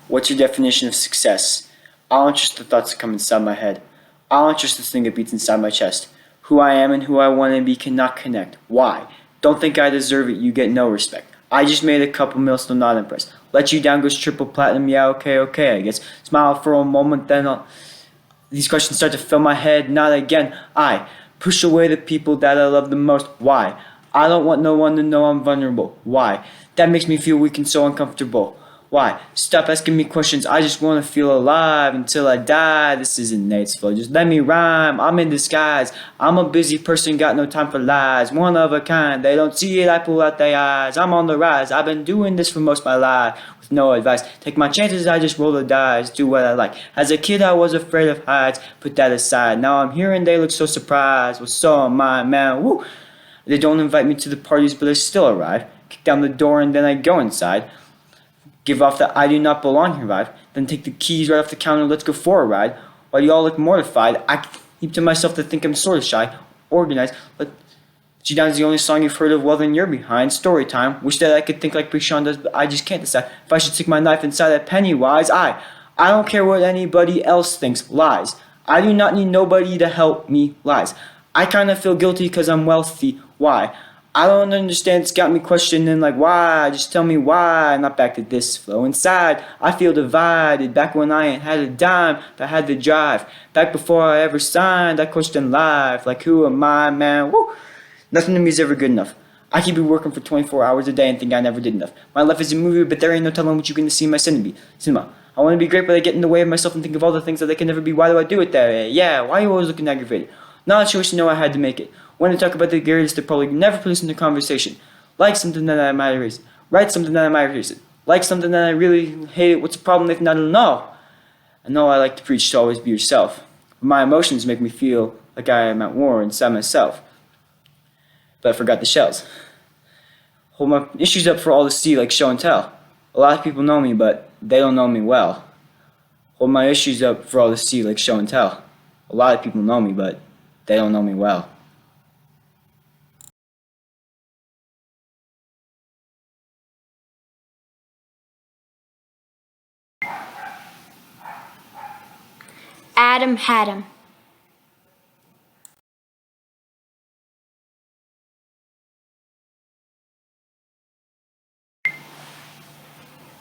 What's your definition of success? I don't trust the thoughts that come inside my head. I don't trust this thing that beats inside my chest. Who I am and who I want to be cannot connect. Why? Don't think I deserve it, you get no respect. I just made a couple mil, still not impressed. Let you down goes triple platinum, yeah, okay, I guess. Smile for a moment, then these questions start to fill my head, not again. I push away the people that I love the most. Why? I don't want no one to know I'm vulnerable. Why? That makes me feel weak and so uncomfortable. Why? Stop asking me questions, I just want to feel alive until I die. This isn't Nate's flow, just let me rhyme, I'm in disguise. I'm a busy person, got no time for lies. One of a kind, they don't see it, I pull out their eyes. I'm on the rise, I've been doing this for most of my life. With no advice, take my chances, I just roll the dice. Do what I like. As a kid I was afraid of heights, put that aside. Now I'm here and they look so surprised. Well, so am I, man, woo. They don't invite me to the parties but I still arrive. Kick down the door and then I go inside. Give off the I do not belong here vibe, then take the keys right off the counter, let's go for a ride. While you all look mortified, I keep to myself to think I'm sorta shy, organized, but G Down's the only song you've heard of, well then you're behind. Story time, wish that I could think like Krishan does, but I just can't decide if I should stick my knife inside that Pennywise. I don't care what anybody else thinks, lies. I do not need nobody to help me, lies. I kinda feel guilty cause I'm wealthy, why? I don't understand, it's got me questioning like why, just tell me why, not back to this flow inside, I feel divided, back when I ain't had a dime, but I had the drive, back before I ever signed, I questioned life, like who am I, man, woo, nothing to me is ever good enough, I keep working for 24 hours a day and think I never did enough, my life is a movie, but there ain't no telling what you can see in my cinema, I want to be great, but I get in the way of myself and think of all the things that I can never be, why do I do it that way, yeah, why are you always looking aggravated, not sure you know I had to make it. When I talk about the greatest, they're probably never put us in the conversation. Like something that I might erase. Write something that I might erase it. Like something that I really hate it. What's the problem if not to know? I know I like to preach to always be yourself. But my emotions make me feel like I am at war inside myself. But I forgot the shells. Hold my issues up for all to see like show and tell. A lot of people know me, but they don't know me well. Hold my issues up for all to see like show and tell. A lot of people know me, but they don't know me well. Adam had him.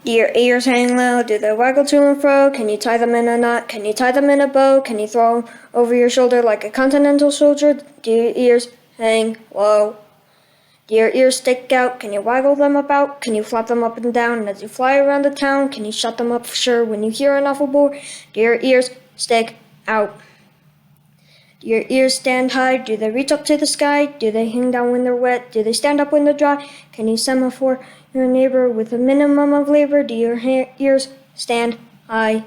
Do your ears hang low? Do they waggle to and fro? Can you tie them in a knot? Can you tie them in a bow? Can you throw them over your shoulder like a continental soldier? Do your ears hang low? Do your ears stick out? Can you waggle them about? Can you flap them up and down? And as you fly around the town, can you shut them up for sure when you hear an awful bore? Do your ears stick out? Do your ears stand high? Do they reach up to the sky? Do they hang down when they're wet? Do they stand up when they're dry? Can you semaphore your neighbor with a minimum of labor? Do your ears stand high?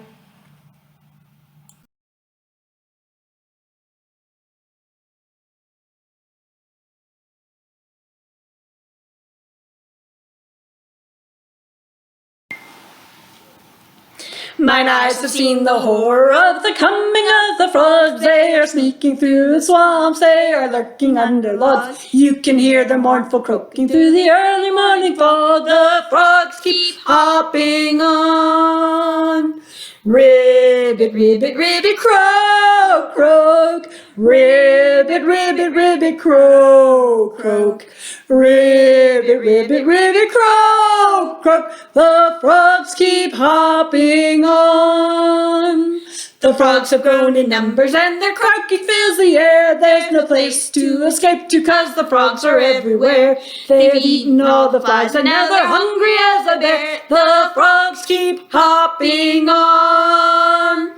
Mine eyes have seen the horror of the coming of the frogs. They are sneaking through the swamps, they are lurking under logs. You can hear their mournful croaking through the early morning fog. The frogs keep hopping on. Ribbit, ribbit, ribbit, croak, croak. Ribbit, ribbit, ribbit, croak, croak. Ribbit, ribbit, ribbit, croak, croak. The frogs keep hopping on. The frogs have grown in numbers and their croaking fills the air. There's no place to escape to 'cause the frogs are everywhere. They've eaten all the flies and now they're hungry as a bear. The frogs keep hopping on.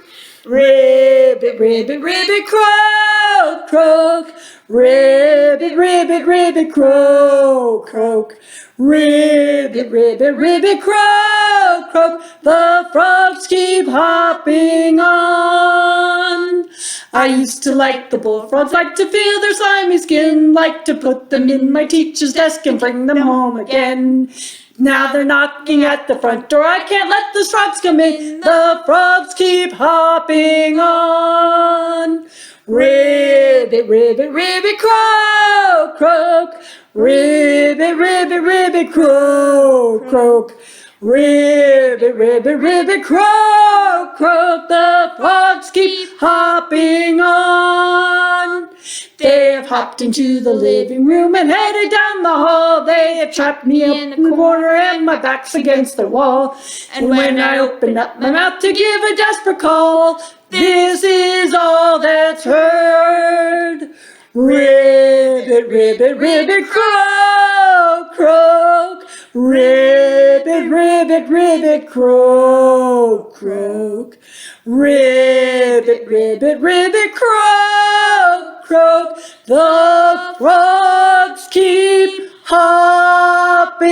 Ribbit, ribbit, ribbit, croak, croak. Ribbit, ribbit, ribbit, croak, croak. Ribbit, ribbit, ribbit, croak, croak. The frogs keep hopping on. I used to like the bullfrogs, like to feel their slimy skin, like to put them in my teacher's desk and bring them home again. Now they're knocking at the front door, I can't let the frogs come in. The frogs keep hopping on. Ribbit, ribbit, ribbit, croak, croak. Ribbit, ribbit, ribbit, croak, croak. Ribbit, ribbit, ribbit, croak, croak, the frogs keep hopping on. They have hopped into the living room and headed down the hall. They have trapped me in the corner and my back's against the wall. And when I open up my mouth to give a desperate call, this is all that's heard. Ribbit, ribbit, ribbit, croak, croak. Ribbit, ribbit, ribbit, croak, croak. Ribbit, ribbit, ribbit, croak, croak. The frogs keep hopping